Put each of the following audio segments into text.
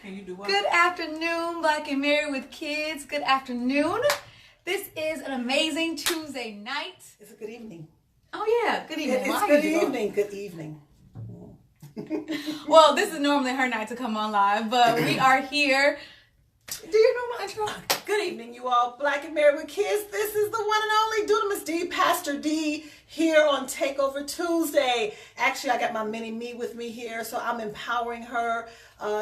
Can you do what? Good afternoon, Black and Married with Kids. Good afternoon. This is an amazing Tuesday night. It's a good evening. Oh yeah, good evening. It's good evening. Good evening. Well, this is normally her night to come on live, but we are here. Do you know my intro? Good evening, you all. Black and Married with Kids. This is the one and only Dunamis D, Pastor D, here on Takeover Tuesday. Actually, I got my mini me with me here, so I'm empowering her.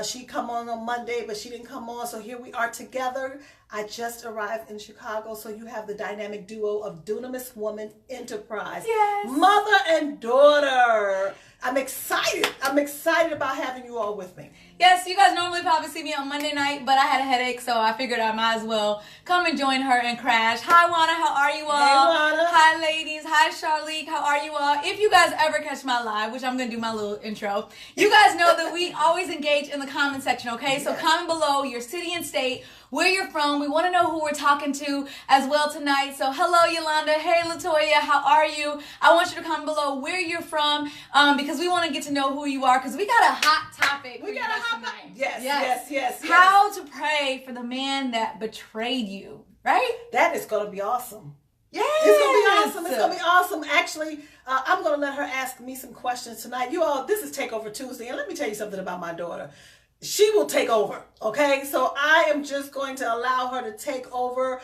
She come on Monday, but she didn't come on, so here we are together. I just arrived in Chicago, so you have the dynamic duo of Dunamis Woman Enterprise. Yes. Mother and daughter. I'm excited. I'm excited about having you all with me. Yes, you guys normally probably see me on Monday night, but I had a headache, so I figured I might as well come and join her and crash. Hi, Juana. How are you all? Hey, Juana. Hi, ladies. Hi, Charlique. How are you all? If you guys ever catch my live, which I'm going to do my little intro, you guys know that we always engage in the comment section, okay? So comment below your city and state, where you're from. We want to know who we're talking to as well tonight. So hello, Yolanda. Hey, Latoya. How are you? I want you to comment below where you're from because we want to get to know who you are because we got a hot topic. We got a hot topic. Yes. How to pray for the man that betrayed you, right? That is going to be awesome. Yes. It's going to be awesome. It's going to be awesome. Actually, I'm going to let her ask me some questions tonight. You all, this is Takeover Tuesday, and let me tell you something about my daughter. She will take over, okay? So I am just going to allow her to take over.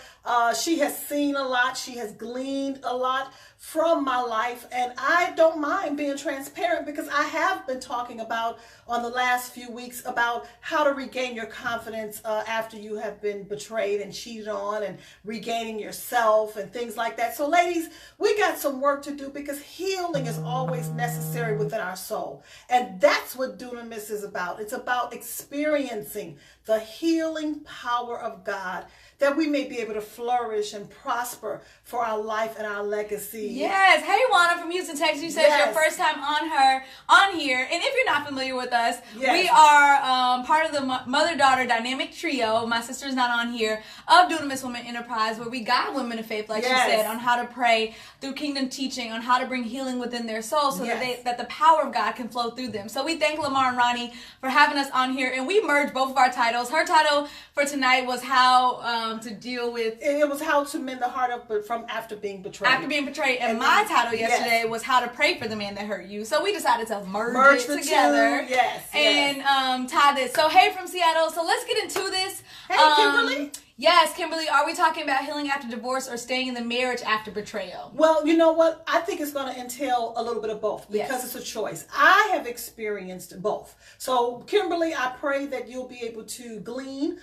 She has seen a lot. She has gleaned a lot from my life, and I don't mind being transparent because I have been talking about on the last few weeks about how to regain your confidence after you have been betrayed and cheated on, and regaining yourself and things like that. So ladies, we got some work to do because healing is always necessary within our soul. And that's what Dunamis is about. It's about experiencing the healing power of God that we may be able to flourish and prosper for our life and our legacy. Yes. Hey, Juana from Houston, Texas. You said it's your first time on here. And if you're not familiar with us, we are part of the mother-daughter dynamic trio. My sister's not on here, of Dunamis Women Enterprise, where we guide women of faith, like you said, on how to pray through kingdom teaching, on how to bring healing within their soul so that the power of God can flow through them. So we thank Lamar and Ronnie for having us on here. And we merged both of our titles. Her title for tonight was how to deal with... It was how to mend the heart of from after being betrayed. After being betrayed. And my title yesterday was how to pray for the man that hurt you. So we decided to merge it together. And tie this. So hey from Seattle. So let's get into this. Hey, Kimberly. Yes, Kimberly, are we talking about healing after divorce or staying in the marriage after betrayal? Well, you know what? I think it's going to entail a little bit of both because it's a choice. I have experienced both. So, Kimberly, I pray that you'll be able to glean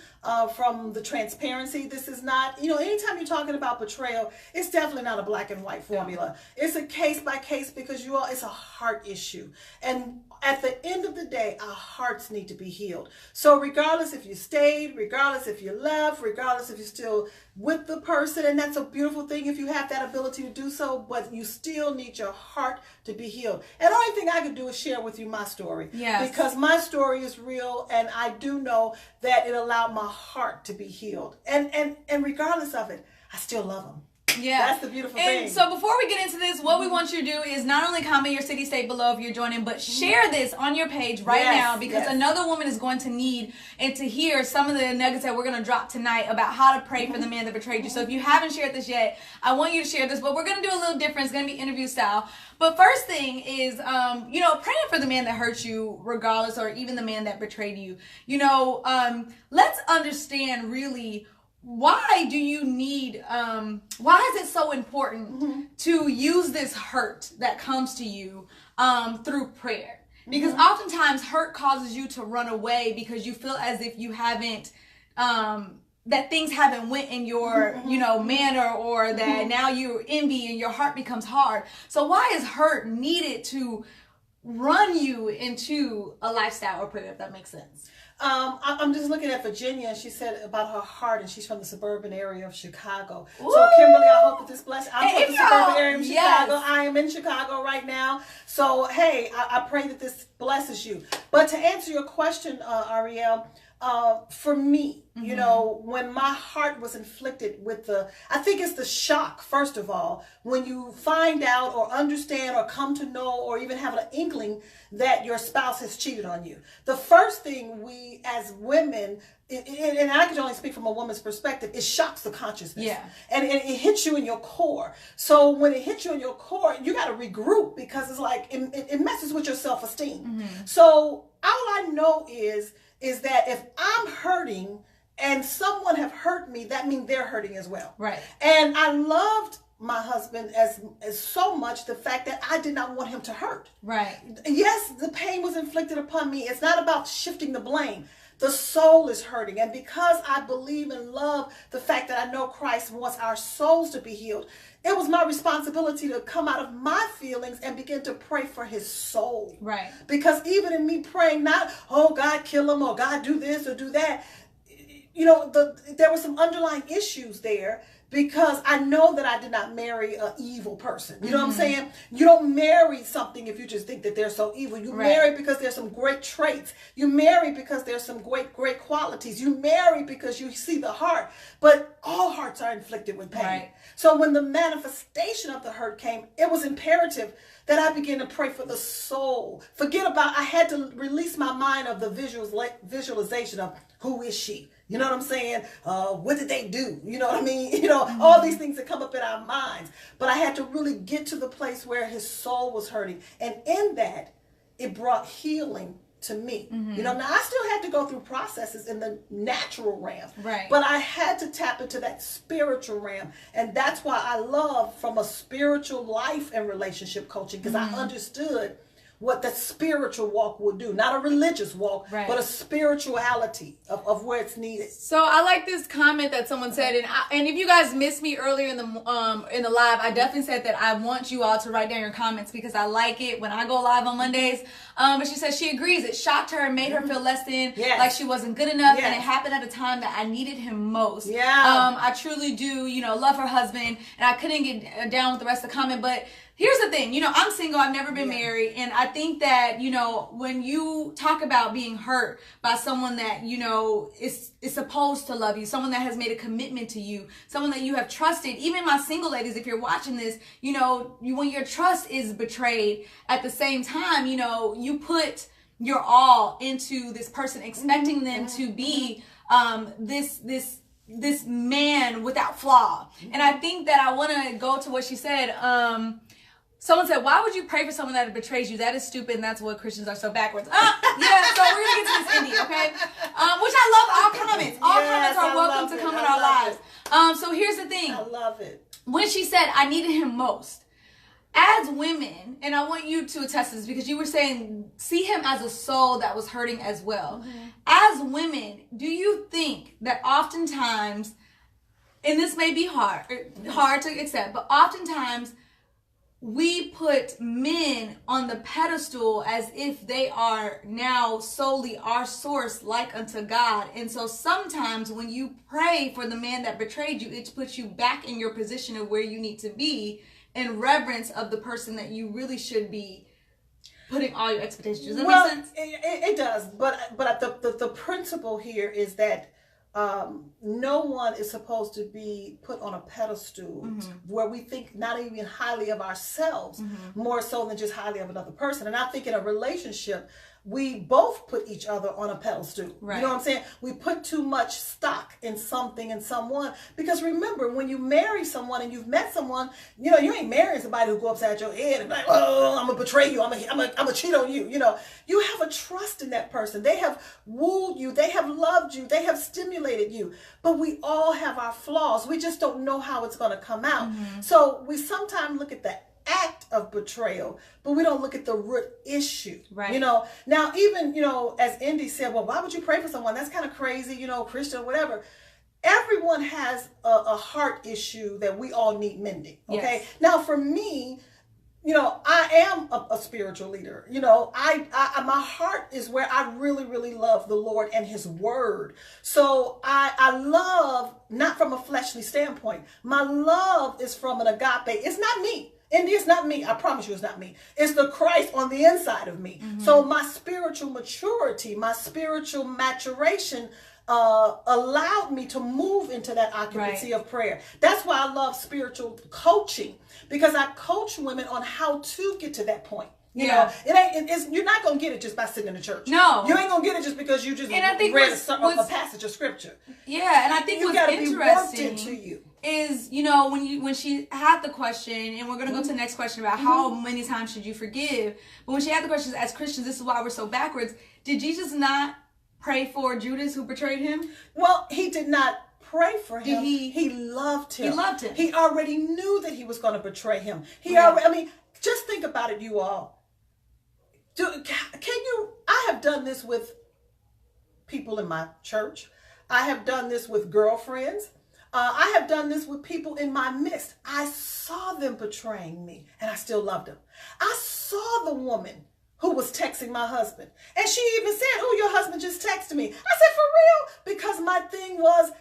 from the transparency. This is not, anytime you're talking about betrayal, it's definitely not a black and white formula. It's a case by case because it's a heart issue. And at the end of the day, our hearts need to be healed. So regardless if you stayed, regardless if you left, regardless if you're still with the person, and that's a beautiful thing if you have that ability to do so, but you still need your heart to be healed. And the only thing I can do is share with you my story. Yes. Because my story is real, and I do know that it allowed my heart to be healed. And regardless of it, I still love him. Yeah. That's the beautiful thing. And so before we get into this, what we want you to do is not only comment your city, state below if you're joining, but share this on your page right now because another woman is going to need and to hear some of the nuggets that we're going to drop tonight about how to pray for the man that betrayed you. So if you haven't shared this yet, I want you to share this, but we're going to do a little different. It's going to be interview style. But first thing is, praying for the man that hurt you regardless, or even the man that betrayed you. Let's understand really, why do you need, why is it so important to use this hurt that comes to you through prayer? Because oftentimes hurt causes you to run away because you feel as if you haven't, that things haven't went in your, manner, or that now you envy and your heart becomes hard. So why is hurt needed to run you into a lifestyle of prayer, if that makes sense? I'm just looking at Virginia, and she said about her heart, and she's from the suburban area of Chicago. Ooh. So, Kimberly, I hope that this blesses. I'm from the suburban area of Chicago. Yes. I am in Chicago right now. So, hey, I pray that this blesses you. But to answer your question, Ariel, for me, when my heart was inflicted with I think it's the shock, first of all, when you find out or understand or come to know or even have an inkling that your spouse has cheated on you. The first thing we we as women, and I can only speak from a woman's perspective, it shocks the consciousness. Yeah. And it hits you in your core. So when it hits you in your core, you got to regroup, because it's like, it messes with your self-esteem. Mm-hmm. So all I know is that if I'm hurting and someone have hurt me, that means they're hurting as well. Right. And I loved my husband as so much, the fact that I did not want him to hurt. Right. Yes, the pain was inflicted upon me. It's not about shifting the blame. The soul is hurting. And because I believe and love the fact that I know Christ wants our souls to be healed, it was my responsibility to come out of my feelings and begin to pray for his soul. Right. Because even in me praying, not, oh, God, kill him, or God, do this or do that, you know, there were some underlying issues there, because I know that I did not marry an evil person. You know what I'm saying? You don't marry something if you just think that they're so evil. You marry because there's some great traits. You marry because there's some great qualities. You marry because you see the heart. But all hearts are inflicted with pain. Right. So when the manifestation of the hurt came, it was imperative that I began to pray for the soul. I had to release my mind of the visualization of who is she? You know what I'm saying? What did they do? You know what I mean? You know, all these things that come up in our minds. But I had to really get to the place where his soul was hurting. And in that, it brought healing to me. You know, now I still had to go through processes in the natural realm. Right. But I had to tap into that spiritual realm. And that's why I love from a spiritual life and relationship coaching, because I understood what that spiritual walk will do. Not a religious walk, but a spirituality of where it's needed. So I like this comment that someone said, and if you guys missed me earlier in the live, I definitely said that I want you all to write down your comments, because I like it when I go live on Mondays. But she says she agrees. It shocked her and made her feel less than, like she wasn't good enough, and it happened at a time that I needed him most. I truly do, love her husband, and I couldn't get down with the rest of the comment, but here's the thing, I'm single, I've never been married, and I think that, when you talk about being hurt by someone that, is supposed to love you, someone that has made a commitment to you, someone that you have trusted, even my single ladies, if you're watching this, when your trust is betrayed, at the same time, you put your all into this person, expecting them to be this man without flaw. And I think that I want to go to what she said. Someone said, why would you pray for someone that betrays you? That is stupid, and that's what Christians are so backwards. So we're going to get to this Indy, okay? Which I love all comments. All comments are welcome to come in our lives. So here's the thing. I love it. When she said, I needed him most, as women, and I want you to attest to this, because you were saying, see him as a soul that was hurting as well. As women, do you think that oftentimes, and this may be hard to accept, but oftentimes, we put men on the pedestal as if they are now solely our source, like unto God. And so sometimes when you pray for the man that betrayed you, it puts you back in your position of where you need to be in reverence of the person that you really should be putting all your expectations. Does that make sense? It does. But the principle here is that no one is supposed to be put on a pedestal where we think not even highly of ourselves, more so than just highly of another person. And I think in a relationship, we both put each other on a pedestal. Right. You know what I'm saying? We put too much stock in something and someone. Because remember, when you marry someone and you've met someone, you ain't marrying somebody who go upside your head and be like, oh, I'm going to betray you. I'm going to cheat on you. You have a trust in that person. They have wooed you. They have loved you. They have stimulated you. But we all have our flaws. We just don't know how it's going to come out. So we sometimes look at the act of betrayal, but we don't look at the root issue. Right. Now even, as Indy said, well, why would you pray for someone? That's kind of crazy, Christian or whatever. Everyone has a heart issue that we all need mending. Okay. Yes. Now for me, I am a spiritual leader. My heart is where I really, really love the Lord and his word. So I love, not from a fleshly standpoint. My love is from an agape. It's not me. And it's not me. I promise you it's not me. It's the Christ on the inside of me. So my spiritual maturity, my spiritual maturation allowed me to move into that occupancy of prayer. That's why I love spiritual coaching, because I coach women on how to get to that point. You know, you're not going to get it just by sitting in the church. No. You ain't going to get it just because you just read a passage of scripture. Yeah, and I think what's interesting to you is, you know, when she had the question, and we're going to go to the next question about how many times should you forgive, but when she had the questions, as Christians, this is why we're so backwards, did Jesus not pray for Judas who betrayed him? Well, he did not pray for him. He loved him. He loved him. He already knew that he was going to betray him. Just think about it, you all. I have done this with people in my church. I have done this with girlfriends. I have done this with people in my midst. I saw them betraying me, and I still loved them. I saw the woman who was texting my husband, and she even said, "Oh, your husband just texted me." I said, "For real?" Because my thing was,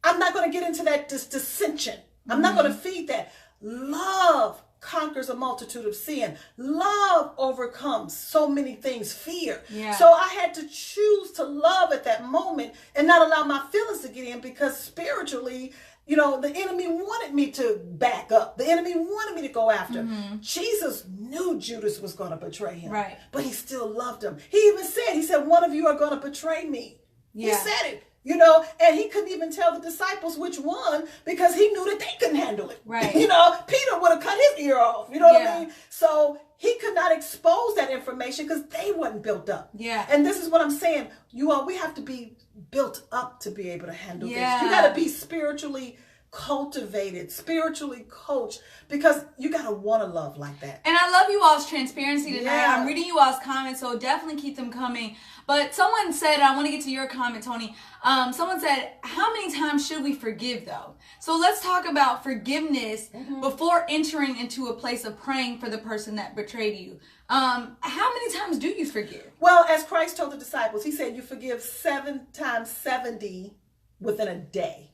I'm not going to get into that dissension. I'm not going to feed that. Love conquers a multitude of sin. Love overcomes so many things, fear. Yeah. So I had to choose to love at that moment and not allow my feelings to get in, because spiritually, you know, the enemy wanted me to back up. The enemy wanted me to go after. Jesus knew Judas was going to betray him. Right. But he still loved him. He even said, one of you are going to betray me. Yeah. He said it. You know, and he couldn't even tell the disciples which one, because he knew that they couldn't handle it. Right. You know, Peter would have cut his ear off. You know what I mean? So he could not expose that information because they wasn't built up. Yeah. And this is what I'm saying. You all, we have to be built up to be able to handle this. You got to be spiritually cultivated, spiritually coached, because you got to want to love like that. And I love you all's transparency tonight. I'm reading you all's comments, so definitely keep them coming. But someone said, and I want to get to your comment, Tony. Someone said, how many times should we forgive, though? So let's talk about forgiveness before entering into a place of praying for the person that betrayed you. How many times do you forgive? Well, as Christ told the disciples, he said you forgive 7 times 70 within a day.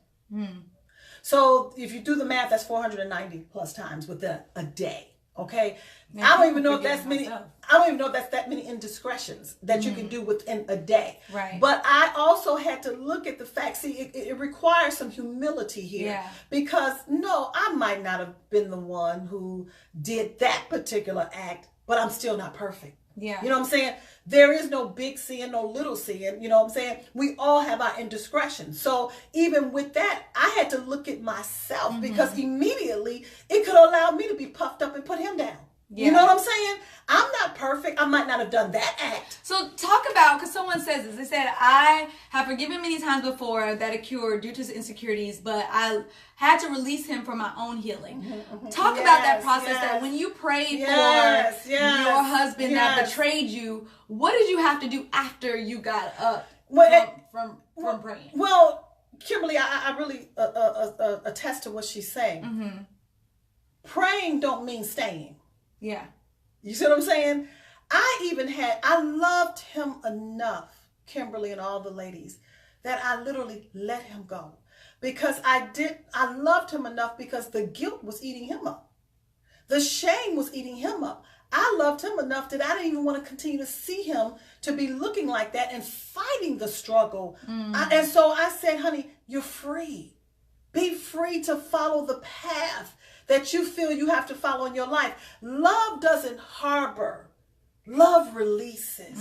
So if you do the math, that's 490 plus times within a day. Okay. Man, I don't even know if that's many. I don't even know if that's that many indiscretions that you can do within a day. Right. But I also had to look at the fact. See, it requires some humility here, because no, I might not have been the one who did that particular act, but I'm still not perfect. Yeah. You know what I'm saying? There is no big sin, no little sin. You know what I'm saying? We all have our indiscretions. So even with that, I had to look at myself, because immediately it could allow me to be puffed up and put him down. Yeah. You know what I'm saying? I'm not perfect. I might not have done that act. So talk about, because someone says this. They said, I have forgiven many times before that occurred due to his insecurities, but I had to release him for my own healing. Talk about that process, that when you prayed for your husband that betrayed you, what did you have to do after you got up from praying? Well, Kimberly, I really attest to what she's saying. Praying don't mean staying. Yeah. You see what I'm saying? I loved him enough, Kimberly and all the ladies, that I literally let him go. Because I loved him enough, because the guilt was eating him up. The shame was eating him up. I loved him enough that I didn't even want to continue to see him to be looking like that and fighting the struggle. And so I said, honey, you're free. Be free to follow the path that you feel you have to follow in your life. Love doesn't harbor. Love releases.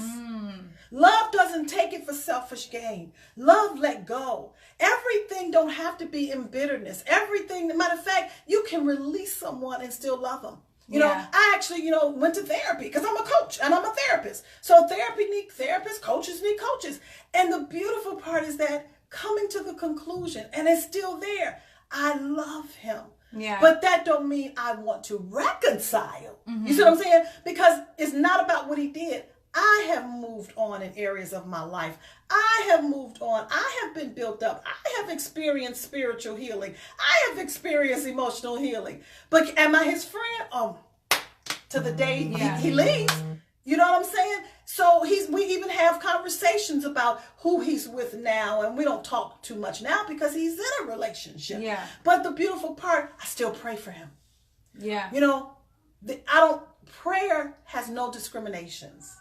Love doesn't take it for selfish gain. Love let go. Everything don't have to be in bitterness. Everything, matter of fact, you can release someone and still love them. You know, I actually, went to therapy because I'm a coach and I'm a therapist. So therapy need therapists, coaches need coaches. And the beautiful part is that coming to the conclusion, and it's still there, I love him. Yeah. But that don't mean I want to reconcile. You see what I'm saying? Because it's not about what he did. I have moved on in areas of my life. I have moved on. I have been built up. I have experienced spiritual healing. I have experienced emotional healing. But am I his friend? To the day he leaves. You know what I'm saying? So we even have conversations about who he's with now, and we don't talk too much now because he's in a relationship. Yeah. But the beautiful part, I still pray for him. Yeah. Prayer has no discriminations.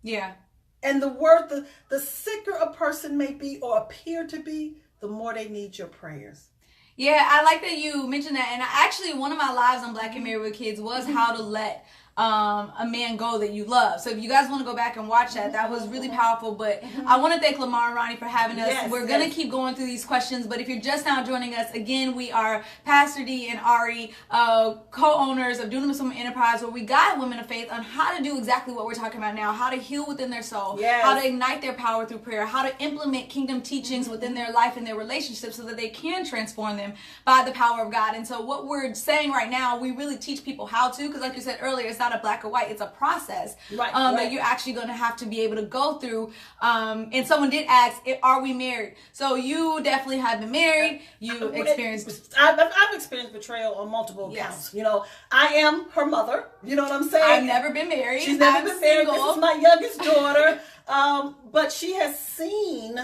Yeah. And the sicker a person may be or appear to be, the more they need your prayers. Yeah, I like that you mentioned that. And actually, one of my lives on Black and Married with Kids was how to let a man go that you love. So if you guys want to go back and watch that, that was really powerful. But I want to thank Lamar and Ronnie for having us. Yes, We're going to keep going through these questions, but if you're just now joining us, again, we are Pastor Dee and Ari, co-owners of Dunamis Women Enterprise, where we guide women of faith on how to do exactly what we're talking about now, how to heal within their soul, how to ignite their power through prayer, how to implement kingdom teachings within their life and their relationships so that they can transform them by the power of God. And so what we're saying right now, we really teach people how to, because like you said earlier, it's not a black or white, it's a process that you're actually going to have to be able to go through. And someone did ask, are we married? So you definitely have been married. You experienced... I've experienced betrayal on multiple accounts. You know, I am her mother. You know what I'm saying? I've never been married. She's never been married. This is my youngest daughter. But she has seen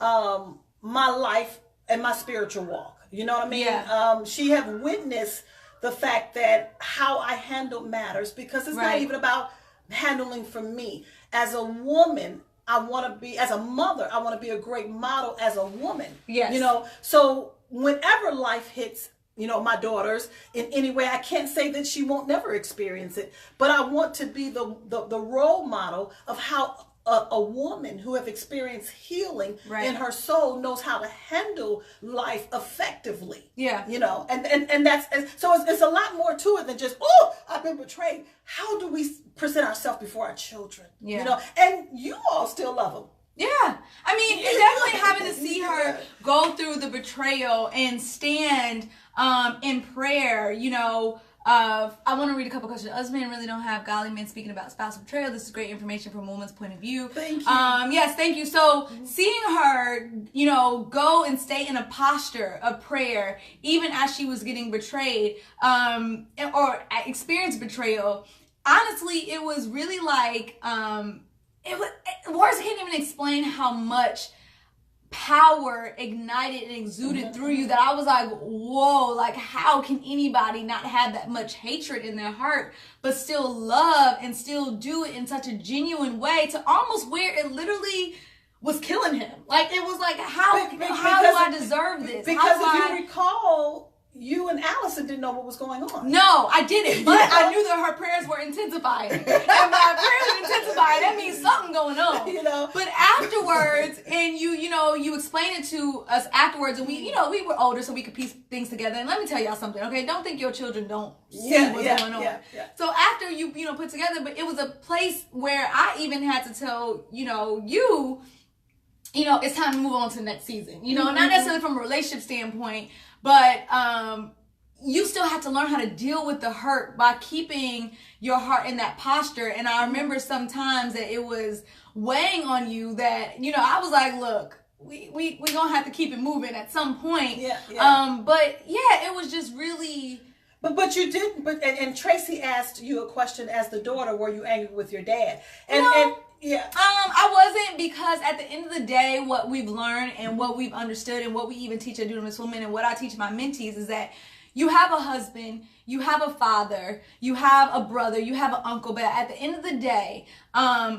my life and my spiritual walk. You know what I mean? Yeah. She have witnessed the fact that how I handle matters, because it's not even about handling for me. As a woman, I want to be, as a mother, I want to be a great model as a woman. Yes. You know, so whenever life hits, you know, my daughters in any way, I can't say that she won't never experience it, but I want to be the role model of how a woman who have experienced healing in her soul knows how to handle life effectively. Yeah. You know, and that's, so it's a lot more to it than just, oh, I've been betrayed. How do we present ourselves before our children? Yeah. You know, and you all still love them. Yeah. I mean, it's definitely having to see her go through the betrayal and stand in prayer, you know. I want to read a couple questions. Us men really don't have godly men speaking about spousal betrayal. This is great information from a woman's point of view. Thank you. Yes, thank you. So seeing her, you know, go and stay in a posture of prayer, even as she was getting betrayed, or experienced betrayal, honestly, it was really like, words can't even explain how much power ignited and exuded through you, that I was like, whoa, like how can anybody not have that much hatred in their heart but still love and still do it in such a genuine way, to almost where it literally was killing him. Like it was like, how do I deserve this? Because if you recall, you and Allison didn't know what was going on. No, I didn't. But I knew that her prayers were intensifying. And my prayers intensifying, that means something going on. You know. But afterwards, and you explained it to us afterwards, and we were older, so we could piece things together. And let me tell y'all something, okay? Don't think your children don't see what's going on. Yeah. So after you put together, but it was a place where I even had to tell, it's time to move on to the next season. You know, not necessarily from a relationship standpoint, but you still have to learn how to deal with the hurt by keeping your heart in that posture. And I remember sometimes that it was weighing on you that, I was like, look, we gonna have to keep it moving at some point. But yeah, it was just really... But you didn't, and Tracy asked you a question as the daughter, were you angry with your dad? I wasn't, because at the end of the day, what we've learned and what we've understood and what we even teach at Dunamis Women and what I teach my mentees is that you have a husband, you have a father, you have a brother, you have an uncle, but at the end of the day,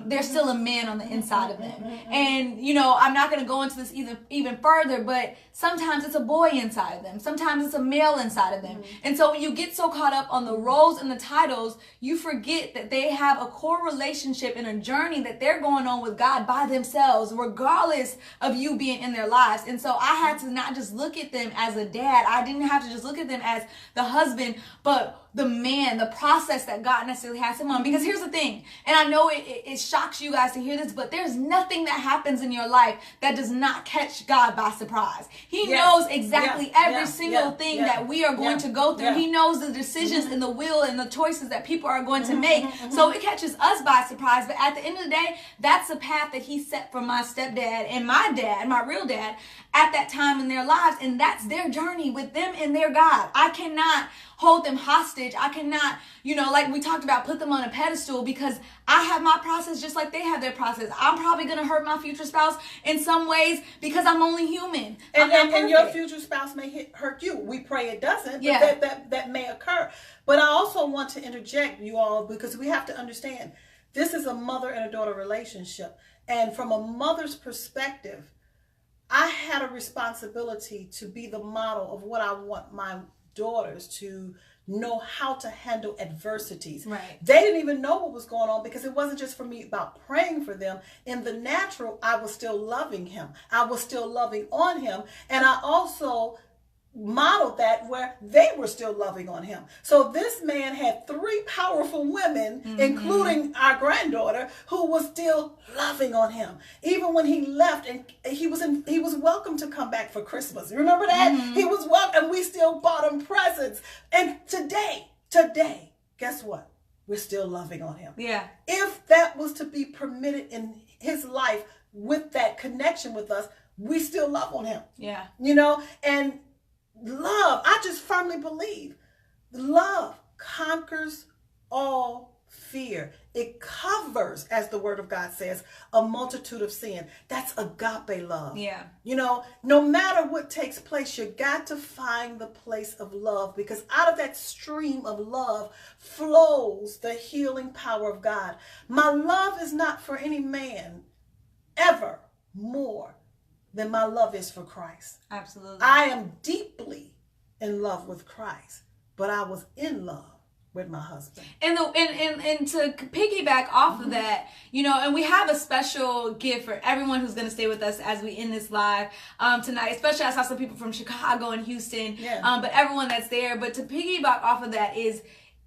there's still a man on the inside of them. And, I'm not going to go into this even further, but sometimes it's a boy inside of them. Sometimes it's a male inside of them. And so when you get so caught up on the roles and the titles, you forget that they have a core relationship and a journey that they're going on with God by themselves, regardless of you being in their lives. And so I had to not just look at them as a dad. I didn't have to just look at them as the husband, but the man, the process that God necessarily has him on. Because here's the thing, and I know it shocks you guys to hear this, but there's nothing that happens in your life that does not catch God by surprise. He knows exactly every single thing that we are going to go through. He knows the decisions and the will and the choices that people are going to make. So it catches us by surprise. But at the end of the day, that's the path that he set for my stepdad and my dad, my real dad, at that time in their lives. And that's their journey with them and their God. I cannot hold them hostage. I cannot, like we talked about, put them on a pedestal, because I have my process just like they have their process. I'm probably going to hurt my future spouse in some ways because I'm only human. And your future spouse may hurt you. We pray it doesn't, but that may occur. But I also want to interject, you all, because we have to understand this is a mother and a daughter relationship. And from a mother's perspective, I had a responsibility to be the model of what I want my daughters to know how to handle adversities. Right. They didn't even know what was going on because it wasn't just for me about praying for them. In the natural, I was still loving him. I was still loving on him. And I also modeled that where they were still loving on him. So this man had 3 powerful women, including our granddaughter, who was still loving on him. Even when he left, and he was welcome to come back for Christmas. Remember that? He was welcome, and we still bought him presents. And today, guess what? We're still loving on him. Yeah. If that was to be permitted in his life with that connection with us, we still love on him. Yeah. And love, I just firmly believe, love conquers all fear. It covers, as the word of God says, a multitude of sin. That's agape love. Yeah. No matter what takes place, you got to find the place of love, because out of that stream of love flows the healing power of God. My love is not for any man ever more than my love is for Christ. Absolutely. I am deeply in love with Christ, but I was in love with my husband. And to piggyback off of that, and we have a special gift for everyone who's going to stay with us as we end this live tonight. Especially I saw some people from Chicago and Houston, but everyone that's there. But to piggyback off of that is,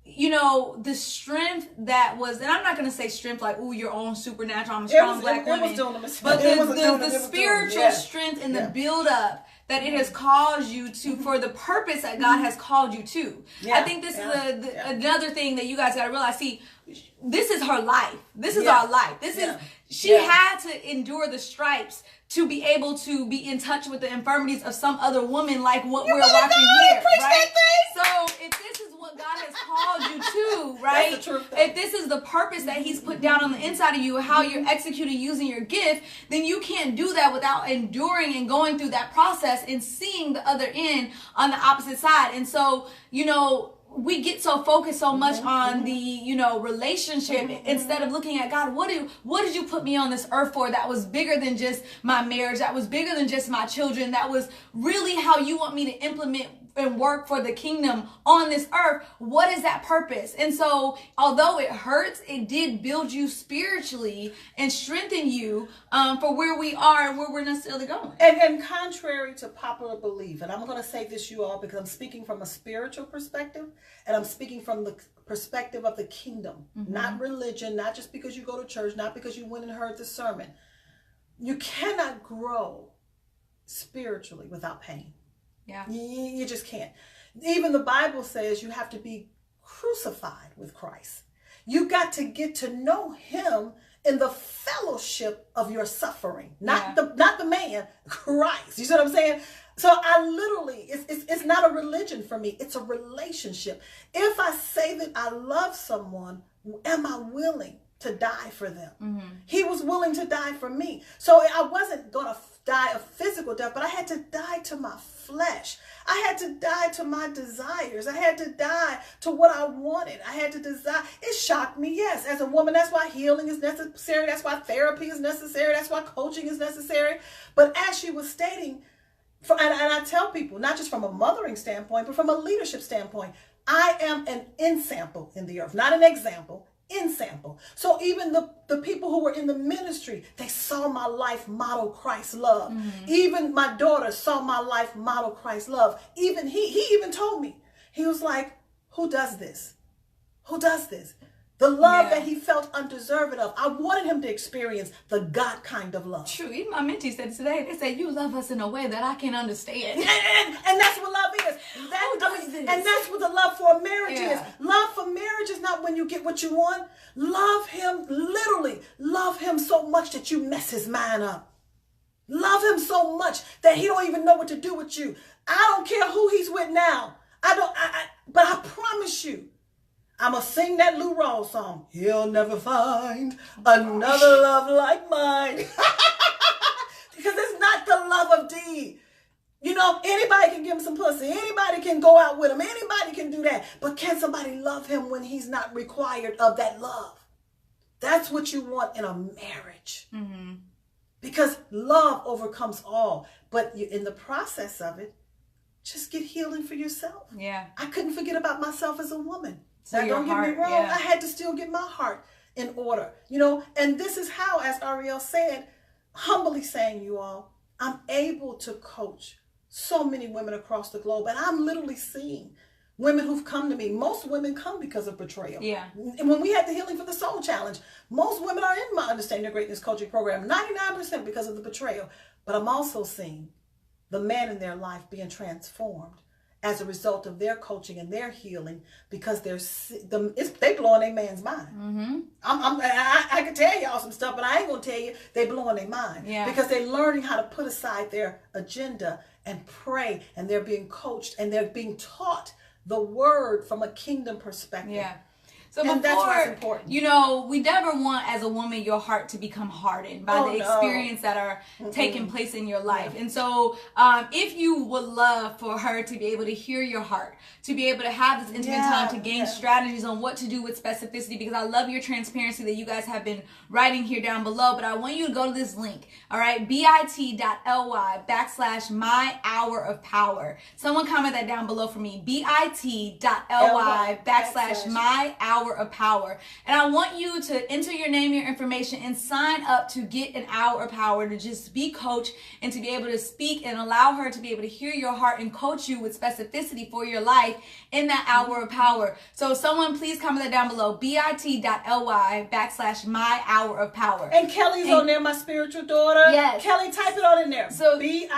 the strength that was, and I'm not going to say strength like, ooh, your own supernatural, I'm a strong black woman. But the spiritual strength and the build up that it has caused you to, for the purpose that God has called you to. I think this is another thing that you guys got to realize. See, this is her life. This is our life. This is, she had to endure the stripes to be able to be in touch with the infirmities of some other woman like what we're watching here, right? So if this is what God has called you to, right? That's the truth, if this is the purpose that he's put down on the inside of you, how you're executing using your gift, then you can't do that without enduring and going through that process and seeing the other end on the opposite side. And so, we get so focused so much on the, relationship instead of looking at God, what did you put me on this earth for that was bigger than just my marriage, that was bigger than just my children, that was really how you want me to implement and work for the kingdom on this earth. What is that purpose? And so although it hurts, it did build you spiritually and strengthen you for where we are and where we're necessarily going. And contrary to popular belief, and I'm going to say this, you all, because I'm speaking from a spiritual perspective, and I'm speaking from the perspective of the kingdom, not religion, not just because you go to church, not because you went and heard the sermon. You cannot grow spiritually without pain. Yeah. You just can't. Even the Bible says you have to be crucified with Christ. You got to get to know him in the fellowship of your suffering, not the man, Christ. You see what I'm saying? So I literally, it's not a religion for me. It's a relationship. If I say that I love someone, am I willing to die for them? He was willing to die for me. So I wasn't going to die a physical death, but I had to die to my flesh. I had to die to my desires. I had to die to what I wanted. I had to desire. It shocked me, yes. As a woman, that's why healing is necessary. That's why therapy is necessary. That's why coaching is necessary. But as she was stating, and I tell people, not just from a mothering standpoint, but from a leadership standpoint, I am an ensample in the earth, not an example. Ensample. So even the people who were in the ministry, they saw my life model Christ's love. Even my daughter saw my life model Christ's love. Even he even told me, he was like, who does this? Who does this? The love that he felt undeserved of. I wanted him to experience the God kind of love. True. Even my mentee said today, they said, you love us in a way that I can't understand. And that's what love is. And that's what the love for a marriage is. Love for marriage is not when you get what you want. Love him, literally. Love him so much that you mess his mind up. Love him so much that he don't even know what to do with you. I don't care who he's with now. But I promise you, I'm going to sing that Lou Rawls song. He'll never find another love like mine. Because it's not the love of Dee. Anybody can give him some pussy. Anybody can go out with him. Anybody can do that. But can somebody love him when he's not required of that love? That's what you want in a marriage. Because love overcomes all. But in the process of it, just get healing for yourself. Yeah. I couldn't forget about myself as a woman. So now, don't get me wrong. Yeah. I had to still get my heart in order, you know, and this is how, as Ariel said, humbly saying, you all, I'm able to coach so many women across the globe, and I'm literally seeing women who've come to me. Most women come because of betrayal. Yeah. And when we had the Healing for the Soul Challenge, most women are in my Understanding Your Greatness coaching program, 99% because of the betrayal. But I'm also seeing the man in their life being transformed as a result of their coaching and their healing, because they blowing a man's mind. Mm-hmm. I can tell y'all some stuff, but I ain't gonna tell you they blowing their mind. Yeah. Because they're learning how to put aside their agenda and pray, and they're being coached and they're being taught the word from a kingdom perspective. Yeah. So and before, that's what's important. You know, we never want, as a woman, your heart to become hardened by the experience that are taking place in your life. Yeah. And so if you would love for her to be able to hear your heart, to be able to have this intimate time to gain strategies on what to do with specificity, because I love your transparency that you guys have been writing here down below, but I want you to go to this link, all right, bit.ly/my hour of power. Someone comment that down below for me, bit.ly/my hour of power. And I want you to enter your name, your information, and sign up to get an hour of power, to just be coached and to be able to speak and allow her to be able to hear your heart and coach you with specificity for your life in that hour of power. So someone please comment that down below, bit.ly/my hour of power. And Kelly's on there, my spiritual daughter. Yes. Kelly, type it on in there. So bit.ly/my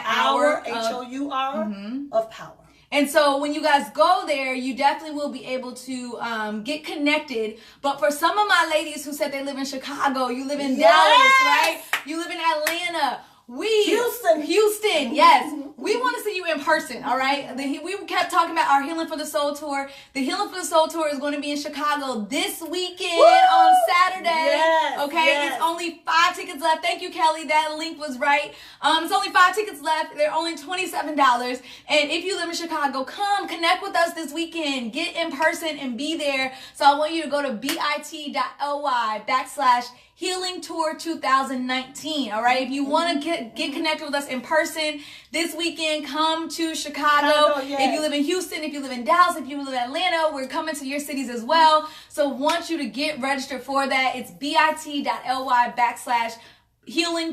hour, HOUR of power. And so when you guys go there, you definitely will be able to get connected. But for some of my ladies who said they live in Chicago, you live in Dallas, right? You live in Atlanta. Houston, yes. We want to see you in person, all right? We kept talking about our Healing for the Soul tour. The Healing for the Soul tour is going to be in Chicago this weekend on Saturday. Yes, okay, yes. It's only 5 tickets left. Thank you, Kelly. That link was right. It's only 5 tickets left. They're only $27. And if you live in Chicago, come connect with us this weekend. Get in person and be there. So I want you to go to bit.ly/Healing Tour 2019. All right. If you want to get connected with us in person this weekend, come to Chicago. Yes. If you live in Houston, if you live in Dallas, if you live in Atlanta, we're coming to your cities as well. So want you to get registered for that. It's bit.ly/Healing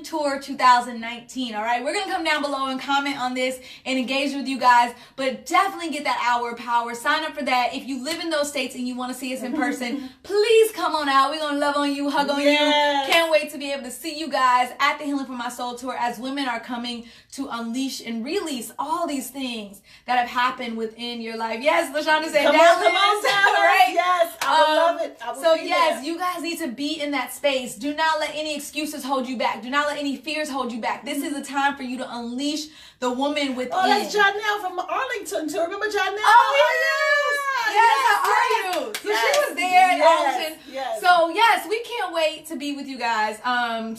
Tour 2019. All right, we're gonna come down below and comment on this and engage with you guys, but definitely get that hour of power. Sign up for that. If you live in those states and you want to see us in person, please come on out. We're gonna love on you, hug on you. Can't wait to be able to see you guys at the Healing for My Soul tour as women are coming to unleash and release all these things that have happened within your life. Yes, LaShonda said, come on, Dallas. Right? Yes, I would love it. So yes, you guys need to be in that space. Do not let any excuses hold you back. Do not let any fears hold you back. This is the time for you to unleash the woman within. Oh, that's Janelle from Arlington too. Remember Janelle? Oh, yes, how are you? So she was there in Arlington. Yes. So yes, we can't wait to be with you guys.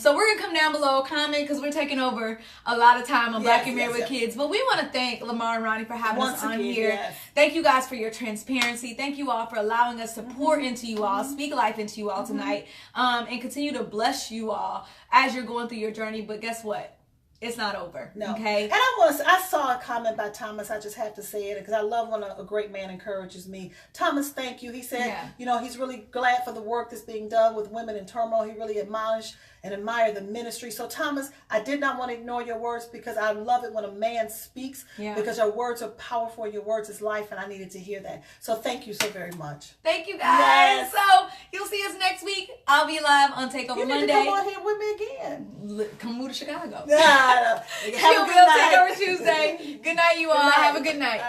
So we're gonna come down below, comment, because we're taking over a lot of time on Black and Married with Kids. But we want to thank Lamar and Ronnie for having us on here. Yes. Thank you guys for your transparency. Thank you all for allowing us to pour into you all, speak life into you all tonight, and continue to bless you all as you're going through your journey. But guess what? It's not over. No. Okay. And I saw a comment by Thomas. I just have to say it because I love when a great man encourages me. Thomas, thank you. He said, you know, he's really glad for the work that's being done with women in turmoil. He really admonished and admired the ministry. So Thomas, I did not want to ignore your words because I love it when a man speaks because your words are powerful. Your words is life, and I needed to hear that. So thank you so very much. Thank you guys. Yes. So you'll see us next week. I'll be live on Takeover Monday. You need to come on here with me again. Come move to Chicago. Have a good night. Takeover Tuesday. Good night, you all. Have a good night.